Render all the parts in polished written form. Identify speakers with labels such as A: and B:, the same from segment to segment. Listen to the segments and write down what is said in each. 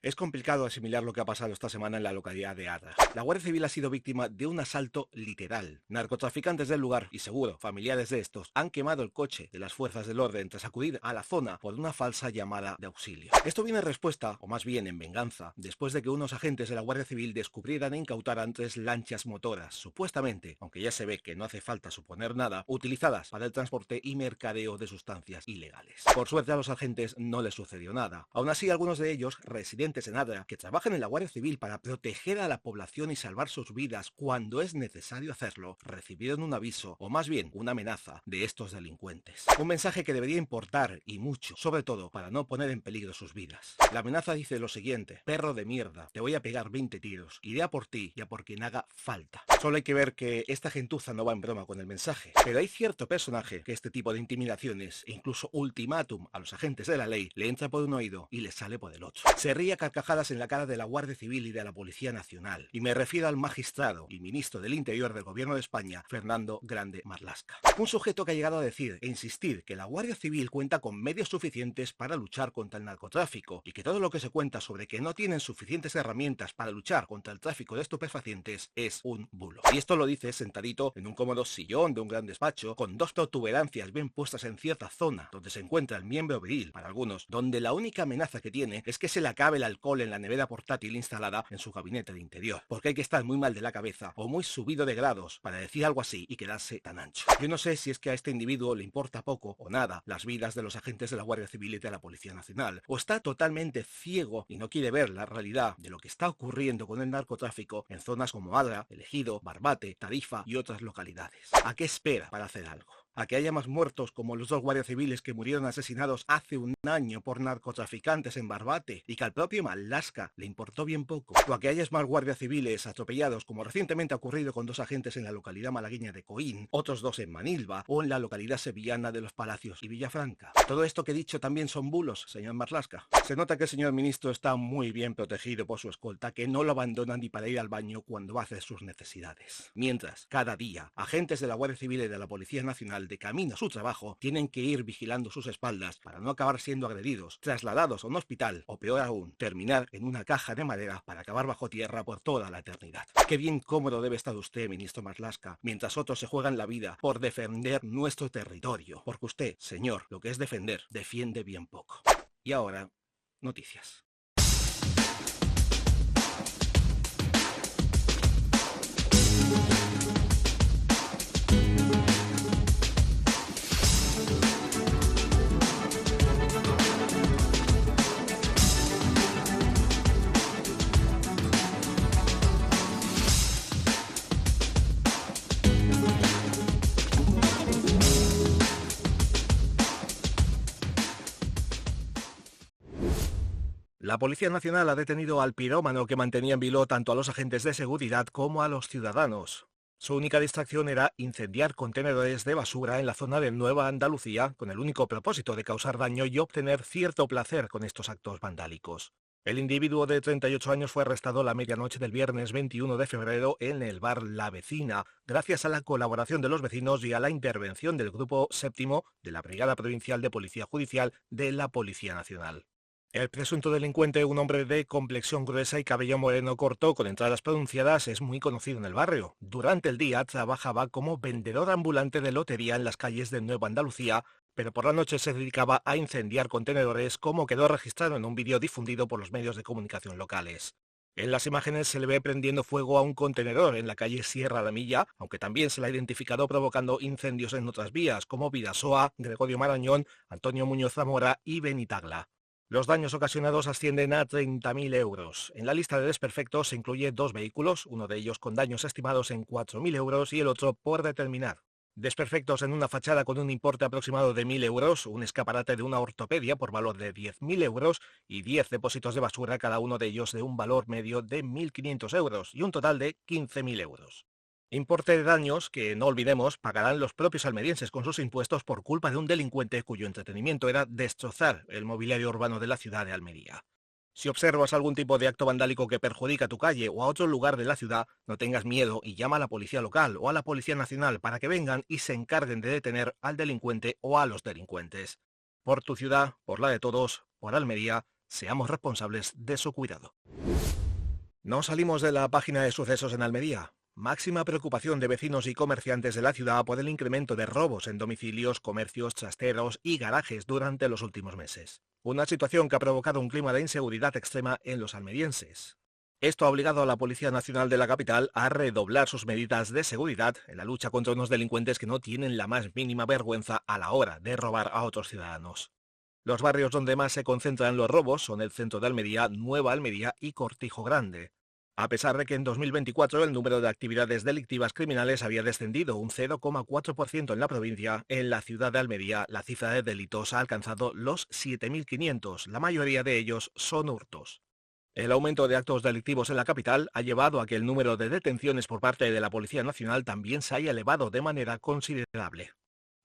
A: Es complicado asimilar lo que ha pasado esta semana en la localidad de Adra. La Guardia Civil ha sido víctima de un asalto literal. Narcotraficantes del lugar, y seguro familiares de estos, han quemado el coche de las fuerzas del orden tras acudir a la zona por una falsa llamada de auxilio. Esto viene en respuesta, o más bien en venganza, después de que unos agentes de la Guardia Civil descubrieran e incautaran 3 lanchas motoras, supuestamente, aunque ya se ve que no hace falta suponer nada, utilizadas para el transporte y mercadeo de sustancias ilegales. Por suerte a los agentes no les sucedió nada. Aún así, algunos de ellos, residentes en Adra, que trabajan en la Guardia Civil para proteger a la población y salvar sus vidas cuando es necesario hacerlo, recibieron un aviso, o más bien una amenaza, de estos delincuentes. Un mensaje que debería importar, y mucho, sobre todo para no poner en peligro sus vidas. La amenaza dice lo siguiente: perro de mierda, te voy a pegar 20 tiros, iré a por ti y a por quien haga falta. Solo hay que ver que esta gentuza no va en broma con el mensaje, pero hay cierto personaje que este tipo de intimidaciones e incluso ultimátum a los agentes de la ley le entra por un oído y le sale por el otro. Se ríe a carcajadas en la cara de la Guardia Civil y de la Policía Nacional, y me refiero al magistrado y ministro del Interior del Gobierno de España, Fernando Grande Marlaska. Un sujeto que ha llegado a decir e insistir que la Guardia Civil cuenta con medios suficientes para luchar contra el narcotráfico, y que todo lo que se cuenta sobre que no tienen suficientes herramientas para luchar contra el tráfico de estupefacientes es un bulo. Y esto lo dice sentadito en un cómodo sillón de un gran despacho, con 2 protuberancias bien puestas en cierta zona donde se encuentra el miembro viril, para algunos, donde la única amenaza que tiene es que se le acabe el alcohol en la nevera portátil instalada en su gabinete de interior, porque hay que estar muy mal de la cabeza o muy subido de grados para decir algo así y quedarse tan ancho. Yo no sé si es que a este individuo le importa poco o nada las vidas de los agentes de la Guardia Civil y de la Policía Nacional, o está totalmente ciego y no quiere ver la realidad de lo que está ocurriendo con el narcotráfico en zonas como Adra, El Ejido, Barbate, Tarifa y otras localidades. ¿A qué espera para hacer algo? ¿A que haya más muertos como los 2 guardias civiles que murieron asesinados hace un año por narcotraficantes en Barbate y que al propio Marlaska le importó bien poco? ¿O a que haya más guardias civiles atropellados como recientemente ha ocurrido con 2 agentes en la localidad malagueña de Coín, otros 2 en Manilva o en la localidad sevillana de Los Palacios y Villafranca? Todo esto que he dicho también son bulos, señor Marlaska. Se nota que el señor ministro está muy bien protegido por su escolta, que no lo abandonan ni para ir al baño cuando va a hacer sus necesidades. Mientras, cada día, agentes de la Guardia Civil y de la Policía Nacional de camino a su trabajo tienen que ir vigilando sus espaldas para no acabar siendo agredidos, trasladados a un hospital o peor aún, terminar en una caja de madera para acabar bajo tierra por toda la eternidad. Qué bien cómodo debe estar usted, ministro Marlaska, mientras otros se juegan la vida por defender nuestro territorio, porque usted, señor, lo que es defender, defiende bien poco. Y ahora, noticias. La Policía Nacional ha detenido al pirómano que mantenía en vilo tanto a los agentes de seguridad como a los ciudadanos. Su única distracción era incendiar contenedores de basura en la zona de Nueva Andalucía, con el único propósito de causar daño y obtener cierto placer con estos actos vandálicos. El individuo de 38 años fue arrestado la medianoche del viernes 21 de febrero en el bar La Vecina, gracias a la colaboración de los vecinos y a la intervención del Grupo Séptimo de la Brigada Provincial de Policía Judicial de la Policía Nacional. El presunto delincuente, un hombre de complexión gruesa y cabello moreno corto con entradas pronunciadas, es muy conocido en el barrio. Durante el día trabajaba como vendedor ambulante de lotería en las calles de Nueva Andalucía, pero por la noche se dedicaba a incendiar contenedores, como quedó registrado en un vídeo difundido por los medios de comunicación locales. En las imágenes se le ve prendiendo fuego a un contenedor en la calle Sierra La Milla, aunque también se le ha identificado provocando incendios en otras vías, como Vidasoa, Gregorio Marañón, Antonio Muñoz Zamora y Benitagla. Los daños ocasionados ascienden a 30.000 euros. En la lista de desperfectos se incluye 2 vehículos, uno de ellos con daños estimados en 4.000 euros y el otro por determinar. Desperfectos en una fachada con un importe aproximado de 1.000 euros, un escaparate de una ortopedia por valor de 10.000 euros y 10 depósitos de basura, cada uno de ellos de un valor medio de 1.500 euros y un total de 15.000 euros. Importe de daños que, no olvidemos, pagarán los propios almerienses con sus impuestos por culpa de un delincuente cuyo entretenimiento era destrozar el mobiliario urbano de la ciudad de Almería. Si observas algún tipo de acto vandálico que perjudica a tu calle o a otro lugar de la ciudad, no tengas miedo y llama a la policía local o a la Policía Nacional para que vengan y se encarguen de detener al delincuente o a los delincuentes. Por tu ciudad, por la de todos, por Almería, Seamos responsables de su cuidado. No salimos de la página de sucesos en Almería. Máxima preocupación de vecinos y comerciantes de la ciudad por el incremento de robos en domicilios, comercios, trasteros y garajes durante los últimos meses. Una situación que ha provocado un clima de inseguridad extrema en los almerienses. Esto ha obligado a la Policía Nacional de la capital a redoblar sus medidas de seguridad en la lucha contra unos delincuentes que no tienen la más mínima vergüenza a la hora de robar a otros ciudadanos. Los barrios donde más se concentran los robos son el centro de Almería, Nueva Almería y Cortijo Grande. A pesar de que en 2024 el número de actividades delictivas criminales había descendido un 0,4% en la provincia, en la ciudad de Almería la cifra de delitos ha alcanzado los 7.500, la mayoría de ellos son hurtos. El aumento de actos delictivos en la capital ha llevado a que el número de detenciones por parte de la Policía Nacional también se haya elevado de manera considerable.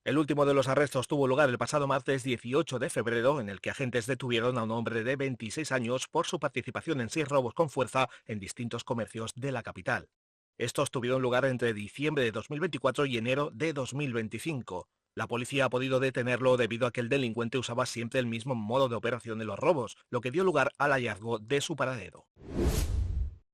A: El último de los arrestos tuvo lugar el pasado martes 18 de febrero, en el que agentes detuvieron a un hombre de 26 años por su participación en 6 robos con fuerza en distintos comercios de la capital. Estos tuvieron lugar entre diciembre de 2024 y enero de 2025. La policía ha podido detenerlo debido a que el delincuente usaba siempre el mismo modo de operación de los robos, lo que dio lugar al hallazgo de su paradero.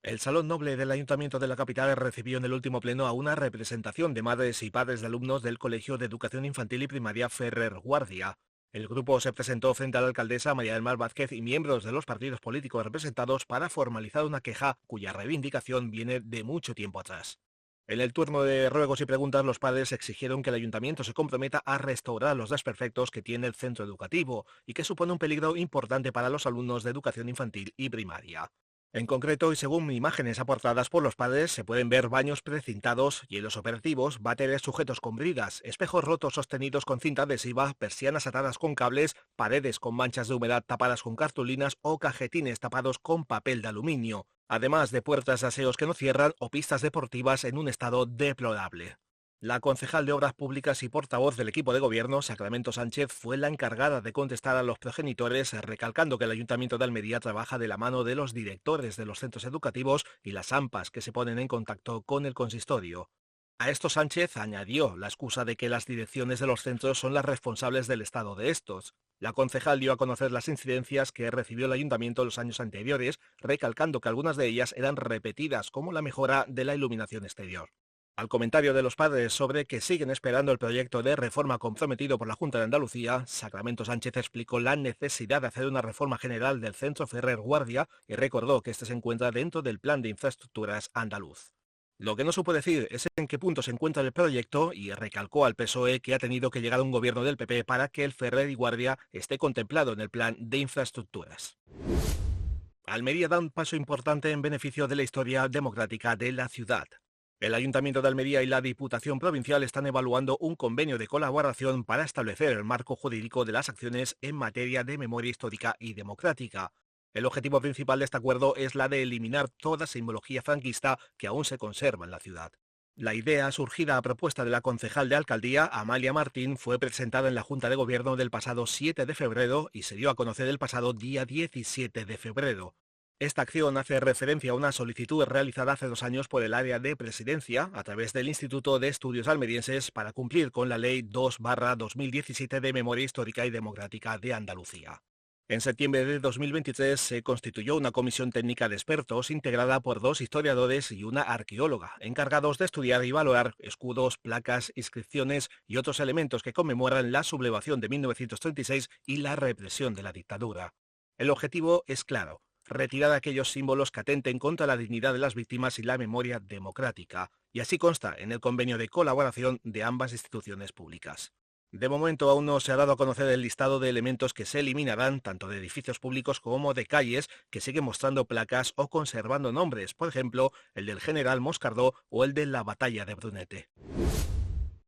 A: El Salón Noble del Ayuntamiento de la capital recibió en el último pleno a una representación de madres y padres de alumnos del Colegio de Educación Infantil y Primaria Ferrer Guardia. El grupo se presentó frente a la alcaldesa María del Mar Vázquez y miembros de los partidos políticos representados para formalizar una queja cuya reivindicación viene de mucho tiempo atrás. En el turno de ruegos y preguntas, los padres exigieron que el ayuntamiento se comprometa a restaurar los desperfectos que tiene el centro educativo y que supone un peligro importante para los alumnos de educación infantil y primaria. En concreto, y según imágenes aportadas por los padres, se pueden ver baños precintados, hielos operativos, váteres sujetos con bridas, espejos rotos sostenidos con cinta adhesiva, persianas atadas con cables, paredes con manchas de humedad tapadas con cartulinas o cajetines tapados con papel de aluminio, además de puertas de aseos que no cierran o pistas deportivas en un estado deplorable. La concejal de Obras Públicas y portavoz del equipo de gobierno, Sacramento Sánchez, fue la encargada de contestar a los progenitores, recalcando que el Ayuntamiento de Almería trabaja de la mano de los directores de los centros educativos y las AMPAs que se ponen en contacto con el consistorio. A esto Sánchez añadió la excusa de que las direcciones de los centros son las responsables del estado de estos. La concejal dio a conocer las incidencias que recibió el ayuntamiento los años anteriores, recalcando que algunas de ellas eran repetidas, como la mejora de la iluminación exterior. Al comentario de los padres sobre que siguen esperando el proyecto de reforma comprometido por la Junta de Andalucía, Sacramento Sánchez explicó la necesidad de hacer una reforma general del Centro Ferrer Guardia y recordó que este se encuentra dentro del Plan de Infraestructuras andaluz. Lo que no supo decir es en qué punto se encuentra el proyecto y recalcó al PSOE que ha tenido que llegar a un gobierno del PP para que el Ferrer y Guardia esté contemplado en el Plan de Infraestructuras. Almería da un paso importante en beneficio de la historia democrática de la ciudad. El Ayuntamiento de Almería y la Diputación Provincial están evaluando un convenio de colaboración para establecer el marco jurídico de las acciones en materia de memoria histórica y democrática. El objetivo principal de este acuerdo es la de eliminar toda simbología franquista que aún se conserva en la ciudad. La idea, surgida a propuesta de la concejal de Alcaldía, Amalia Martín, fue presentada en la Junta de Gobierno del pasado 7 de febrero y se dio a conocer el pasado día 17 de febrero. Esta acción hace referencia a una solicitud realizada hace 2 años por el área de Presidencia a través del Instituto de Estudios Almerienses para cumplir con la Ley 2/2017 de Memoria Histórica y Democrática de Andalucía. En septiembre de 2023 se constituyó una comisión técnica de expertos integrada por 2 historiadores y una arqueóloga, encargados de estudiar y valorar escudos, placas, inscripciones y otros elementos que conmemoran la sublevación de 1936 y la represión de la dictadura. El objetivo es claro: retirar aquellos símbolos que atenten contra la dignidad de las víctimas y la memoria democrática, y así consta en el convenio de colaboración de ambas instituciones públicas. De momento aún no se ha dado a conocer el listado de elementos que se eliminarán, tanto de edificios públicos como de calles que siguen mostrando placas o conservando nombres, por ejemplo, el del general Moscardó o el de la batalla de Brunete.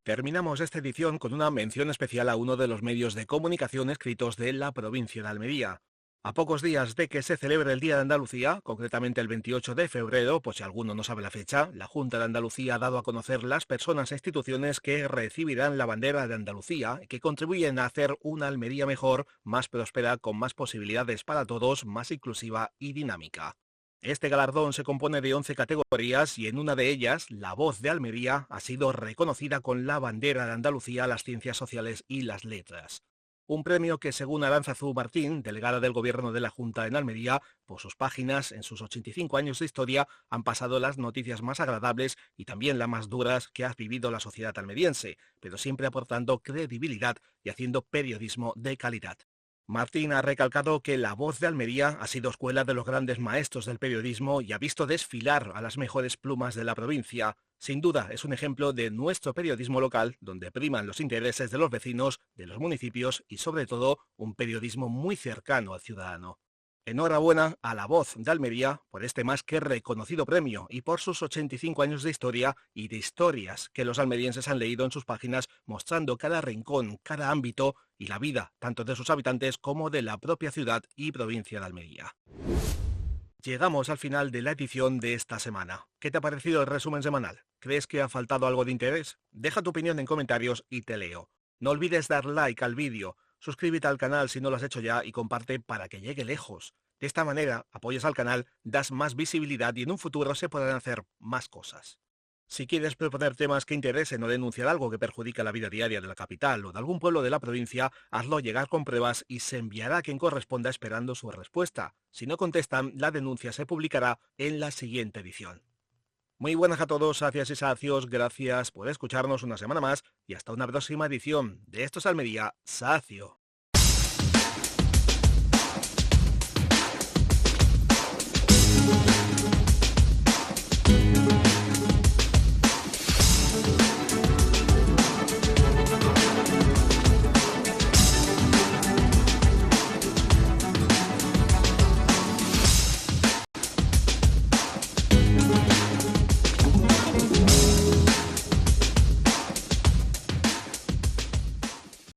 A: Terminamos esta edición con una mención especial a uno de los medios de comunicación escritos de la provincia de Almería. A pocos días de que se celebre el Día de Andalucía, concretamente el 28 de febrero, por si alguno no sabe la fecha, la Junta de Andalucía ha dado a conocer las personas e instituciones que recibirán la bandera de Andalucía y que contribuyen a hacer una Almería mejor, más próspera, con más posibilidades para todos, más inclusiva y dinámica. Este galardón se compone de 11 categorías y en una de ellas, La Voz de Almería, ha sido reconocida con la bandera de Andalucía, las ciencias sociales y las letras. Un premio que, según Aránzazu Martín, delegada del Gobierno de la Junta en Almería, por sus páginas, en sus 85 años de historia, han pasado las noticias más agradables y también las más duras que ha vivido la sociedad almeriense, pero siempre aportando credibilidad y haciendo periodismo de calidad. Martín ha recalcado que La Voz de Almería ha sido escuela de los grandes maestros del periodismo y ha visto desfilar a las mejores plumas de la provincia. Sin duda, es un ejemplo de nuestro periodismo local, donde priman los intereses de los vecinos, de los municipios y, sobre todo, un periodismo muy cercano al ciudadano. Enhorabuena a La Voz de Almería por este más que reconocido premio y por sus 85 años de historia y de historias que los almerienses han leído en sus páginas, mostrando cada rincón, cada ámbito y la vida tanto de sus habitantes como de la propia ciudad y provincia de Almería. Llegamos al final de la edición de esta semana. ¿Qué te ha parecido el resumen semanal? ¿Crees que ha faltado algo de interés? Deja tu opinión en comentarios y te leo. No olvides dar like al vídeo, suscríbete al canal si no lo has hecho ya y comparte para que llegue lejos. De esta manera apoyas al canal, das más visibilidad y en un futuro se podrán hacer más cosas. Si quieres proponer temas que interesen o denunciar algo que perjudica la vida diaria de la capital o de algún pueblo de la provincia, hazlo llegar con pruebas y se enviará a quien corresponda esperando su respuesta. Si no contestan, la denuncia se publicará en la siguiente edición. Muy buenas a todos, sacias y sacios, gracias por escucharnos una semana más y hasta una próxima edición de Esto es Almería, Sacio.